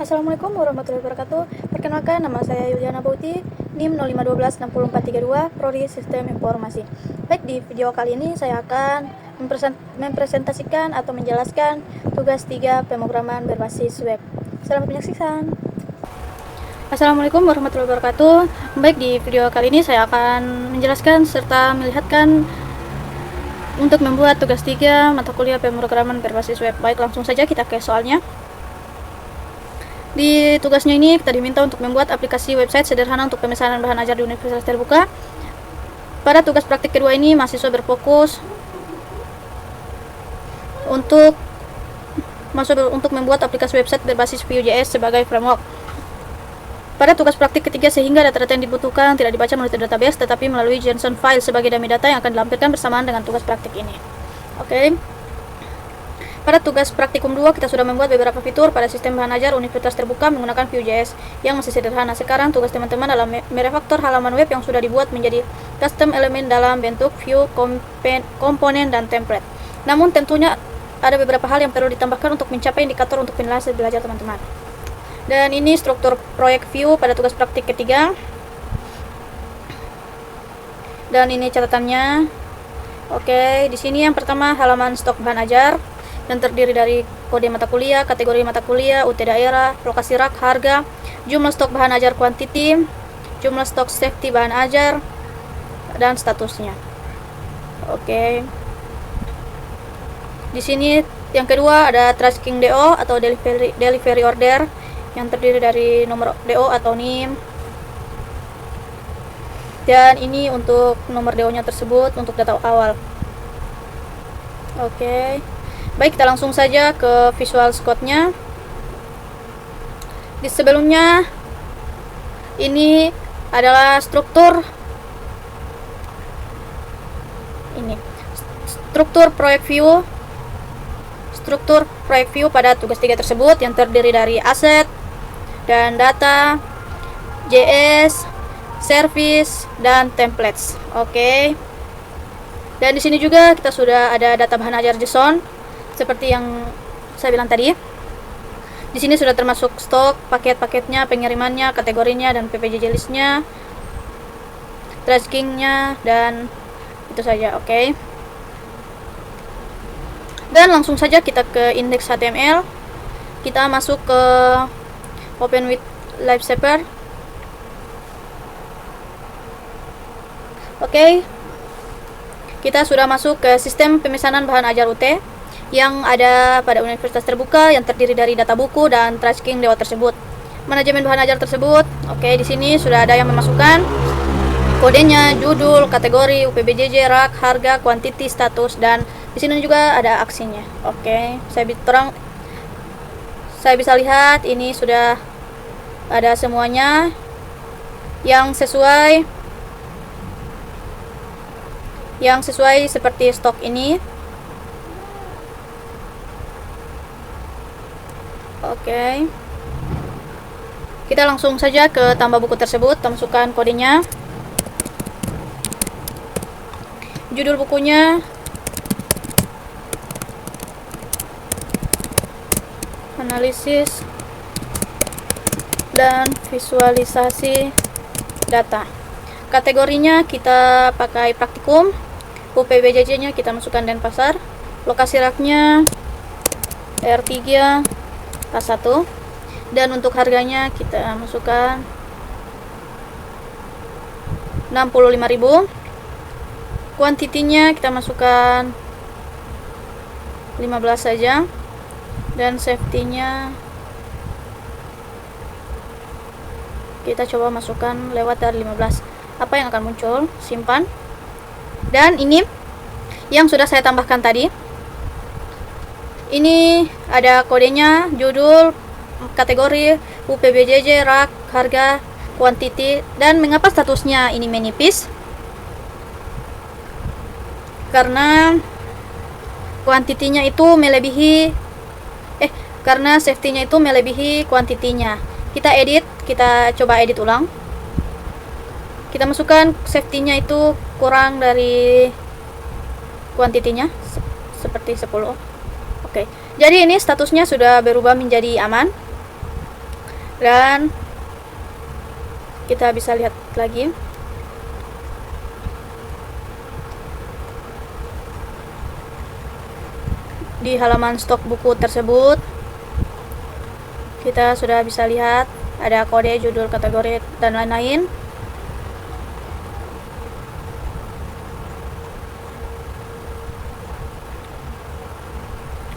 Assalamualaikum warahmatullahi wabarakatuh. Perkenalkan, nama saya Yuliana Bauti, NIM 05126432, Prodi Sistem Informasi. Baik, di video kali ini saya akan mempresentasikan atau menjelaskan tugas 3 pemrograman berbasis web. Selamat menyaksikan. Assalamualaikum warahmatullahi wabarakatuh. Baik, di video kali ini saya akan menjelaskan serta melihatkan untuk membuat tugas 3 mata kuliah pemrograman berbasis web. Baik, langsung saja kita ke soalnya. Di tugasnya ini kita diminta untuk membuat aplikasi website sederhana untuk pemesanan bahan ajar di Universitas Terbuka. Pada tugas praktik kedua ini, mahasiswa berfokus untuk membuat aplikasi website berbasis Vue.js sebagai framework. Pada tugas praktik ketiga, sehingga data-data yang dibutuhkan tidak dibaca melalui database, tetapi melalui JSON file sebagai dummy data yang akan dilampirkan bersamaan dengan tugas praktik ini. Oke. Pada tugas praktikum 2, kita sudah membuat beberapa fitur pada sistem bahan ajar Universitas Terbuka menggunakan Vue.js yang masih sederhana. Sekarang tugas teman-teman adalah merefaktor halaman web yang sudah dibuat menjadi custom elemen dalam bentuk view, komponen, dan template. Namun tentunya ada beberapa hal yang perlu ditambahkan untuk mencapai indikator untuk penilaian hasil belajar teman-teman. Dan ini struktur proyek Vue pada tugas praktik ketiga. Dan ini catatannya. Oke, di sini yang pertama halaman stok bahan ajar yang terdiri dari kode mata kuliah, kategori mata kuliah, UT daerah, lokasi rak, harga, jumlah stok bahan ajar quantity, jumlah stok safety bahan ajar, dan statusnya. Oke. Di sini yang kedua ada tracking DO atau delivery order yang terdiri dari nomor DO atau NIM. Dan ini untuk nomor DO-nya tersebut untuk data awal. Oke. Baik, kita langsung saja ke Visual Code-nya. Di sebelumnya, ini adalah struktur proyek Vue pada tugas 3 tersebut yang terdiri dari aset dan data, JS, service, dan templates. Oke. Dan di sini juga kita sudah ada data bahan ajar JSON seperti yang saya bilang tadi. Di sini sudah termasuk stok, paket-paketnya, pengirimannya, kategorinya, dan PPJJ listnya, trackingnya, dan itu saja. Oke. Dan langsung saja kita ke index HTML. Kita masuk ke Open with Lifesaver. Oke. Kita sudah masuk ke sistem pemesanan bahan ajar UT yang ada pada Universitas Terbuka yang terdiri dari data buku dan tracking DO tersebut. Manajemen bahan ajar tersebut. Oke, di sini sudah ada yang memasukkan kodenya, judul, kategori, UPBJJ, rak, harga, quantity, status, dan di sini juga ada aksinya. Oke, saya bisa lihat ini sudah ada semuanya yang sesuai seperti stok ini. Oke. Kita langsung saja ke tambah buku tersebut, kita masukkan kodenya. Judul bukunya analisis dan visualisasi data. Kategorinya kita pakai praktikum. UPBJJ-nya kita masukkan Denpasar. Lokasi raknya R3 kelas 1, dan untuk harganya kita masukkan 65.000. Kuantitinya kita masukkan 15 saja, dan safety-nya kita coba masukkan lewat dari 15. Apa yang akan muncul? Simpan. Dan ini yang sudah saya tambahkan tadi. Ini ada kodenya, judul, kategori, UPBJJ, rak, harga, quantity, dan mengapa statusnya ini menipis? Karena kuantitinya itu melebihi karena safety-nya itu melebihi kuantitinya. Kita coba edit ulang. Kita masukkan safety-nya itu kurang dari kuantitinya seperti 10. Oke, jadi ini statusnya sudah berubah menjadi aman. Dan kita bisa lihat lagi di halaman stok buku tersebut. Kita sudah bisa lihat ada kode, judul, kategori, dan lain-lain.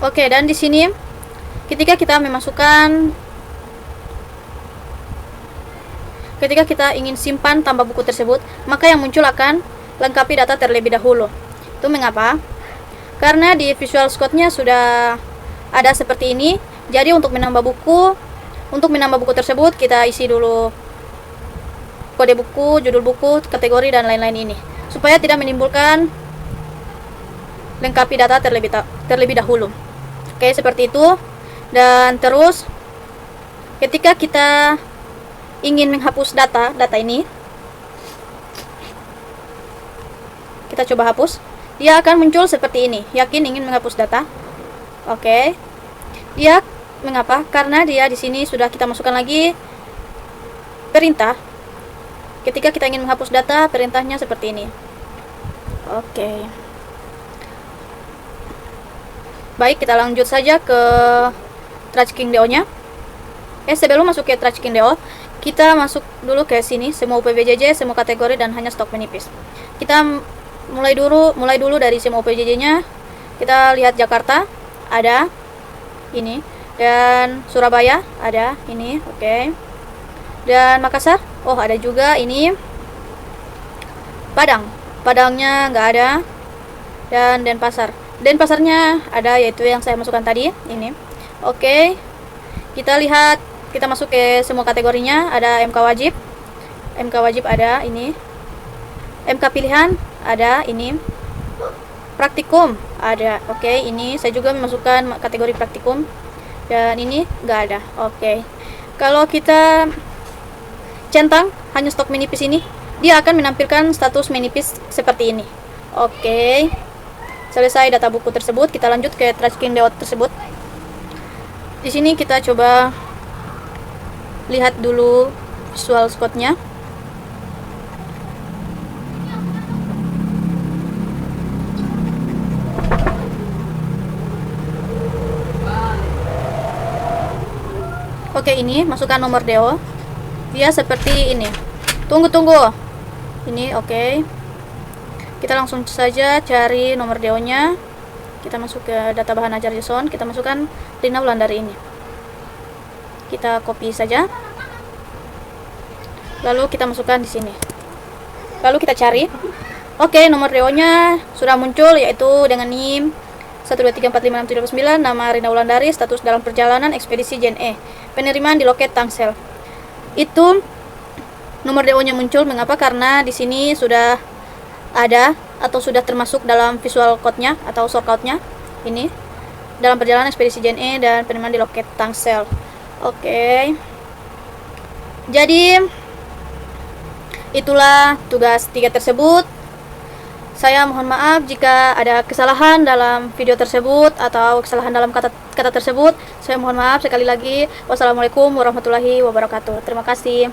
Oke, dan di sini ketika kita ingin simpan tambah buku tersebut, maka yang muncul akan lengkapi data terlebih dahulu. Itu mengapa? Karena di Visual Code-nya sudah ada seperti ini. Jadi untuk menambah buku tersebut kita isi dulu kode buku, judul buku, kategori, dan lain-lain ini, supaya tidak menimbulkan lengkapi data terlebih dahulu. Oke, seperti itu. Dan terus ketika kita ingin menghapus data ini, kita coba hapus. Dia akan muncul seperti ini. Yakin ingin menghapus data. Oke. Dia mengapa? Karena dia di sini sudah kita masukkan lagi perintah. Ketika kita ingin menghapus data, perintahnya seperti ini. Oke. Baik, kita lanjut saja ke TrackingDO-nya. Sebelum masuk ke TrackingDO, kita masuk dulu ke sini, semua UPBJJ, semua kategori, dan hanya stok menipis. Kita mulai dulu dari semua UPBJJ-nya. Kita lihat Jakarta ada ini, dan Surabaya ada ini. Oke. Dan Makassar, oh ada juga ini. Padangnya nggak ada. Dan Denpasarnya ada, yaitu yang saya masukkan tadi ini. Oke. Kita lihat, kita masuk ke semua kategorinya. Ada MK wajib ada ini. MK pilihan ada ini. Praktikum ada. Oke, ini saya juga memasukkan kategori praktikum. Dan ini nggak ada. Oke. Kalau kita centang hanya stok menipis ini, dia akan menampilkan status menipis seperti ini. Oke. Selesai data buku tersebut, kita lanjut ke TrackingDO tersebut. Di sini kita coba lihat dulu Visual Code-nya. Oke, ini masukkan nomor DO. Dia seperti ini. Tunggu. Ini oke. Kita langsung saja cari nomor DO-nya. Kita masuk ke data bahan ajar JSON. Kita masukkan Rina Wulandari ini. Kita copy saja. Lalu kita masukkan di sini. Lalu kita cari. Oke, nomor DO-nya sudah muncul, yaitu dengan NIM 1234569, nama Rina Wulandari, status dalam perjalanan ekspedisi JNE, penerimaan di loket Tangsel. Itu nomor DO-nya muncul. Mengapa? Karena di sini sudah ada atau sudah termasuk dalam Visual Code-nya atau shortcut-nya ini, dalam perjalanan ekspedisi JNE dan penerimaan di loket Tangsel. Oke. Jadi itulah tugas 3 tersebut. Saya mohon maaf jika ada kesalahan dalam video tersebut atau kesalahan dalam kata tersebut. Saya mohon maaf sekali lagi. Wassalamualaikum warahmatullahi wabarakatuh. Terima kasih.